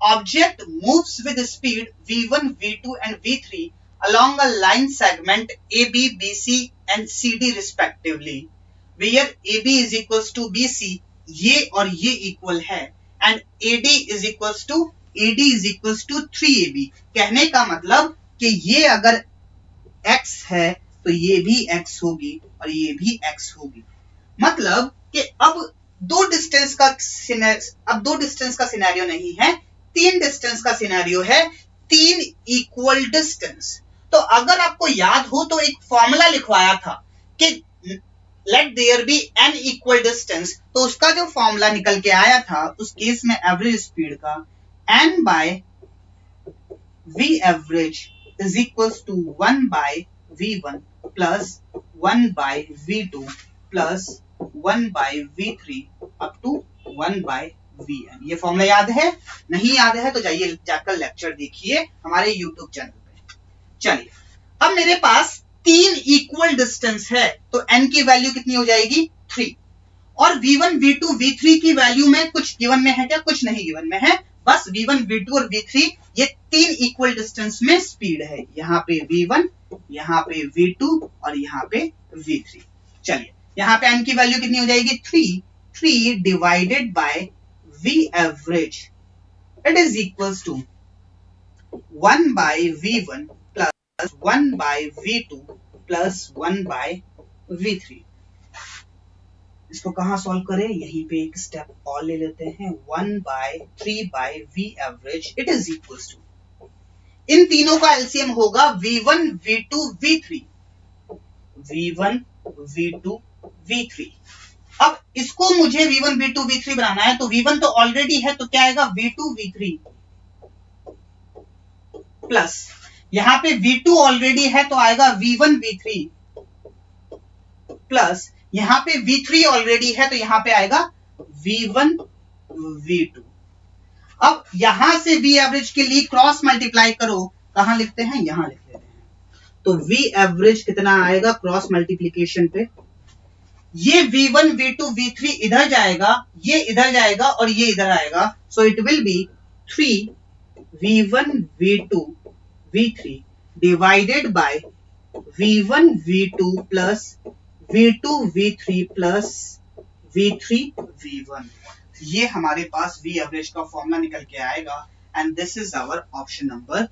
object moves with speed v1, v2 and v3 along a line segment AB, BC and CD respectively, where AB is equals to BC, ये और ये equal है, and AD is equals to 3AB। कहने का मतलब कि ये अगर x है तो ये भी x होगी और ये भी x होगी। मतलब कि अब दो डिस्टेंस का सिनेरियो नहीं है, 3 डिस्टेंस का सिनेरियो है, 3 इक्वल डिस्टेंस। तो अगर आपको याद हो तो एक फॉर्मूला लिखवाया था कि let there be n equal distance, तो उसका जो फॉर्मूला निकल के आया था उस केस में एवरेज स्पीड का n by v average is equals to 1 by v1 plus 1 by v2 plus 1 by v3 up to 1 by vn। ये फॉर्मूला याद है? नहीं याद है तो जाइए जाकर लेक्चर देखिए हमारे YouTube चैनल पे। चलिए, अब मेरे पास 3 इक्वल डिस्टेंस है तो n की वैल्यू कितनी हो जाएगी 3, और v1, v2, v3 की वैल्यू में कुछ गिवन में है क्या? कुछ नहीं गिवन में है, बस v1, v2 और v3 ये 3 इक्वल डिस्टेंस में स्पीड है। यहाँ पे v1, यहाँ पे v2 और यहाँ पे v3। चलिए, यहाँ पे n की वैल्यू कितनी हो जाएगी 3 divided by v average, it is equals to 1 by v1 plus 1 by v2 plus 1 by v3। इसको कहां सॉल्व करें? यहीं पे एक स्टेप और ले लेते हैं, 1 by 3 by v average it is equals to, इन तीनों का एलसीएम होगा v1, v2, v3, v1, v2, v3। अब इसको मुझे v1, v2, v3 बनाना है, तो v1 तो ऑलरेडी है तो क्या आएगा v2, v3 प्लस यहां पे v2 ऑलरेडी है तो आएगा v1, v3 प्लस यहां पे v3 ऑलरेडी है तो यहां पे आएगा v1, v2। अब यहां से v एवरेज के लिए क्रॉस मल्टीप्लाई करो, कहां लिखते हैं? यहां लिख लेते हैं। तो v एवरेज कितना आएगा क्रॉस मल्टीप्लिकेशन पे? ये v1, v2, v3 इधर जाएगा, ये इधर जाएगा और ये इधर आएगा, so it will be 3 v1, v2, v3 divided by v1, v2 plus v2, v3 plus v3, v1। ये हमारे पास v एवरेज का फॉर्मूला निकल के आएगा and this is our option number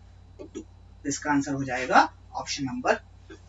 2। इसका आंसर हो जाएगा ऑप्शन नंबर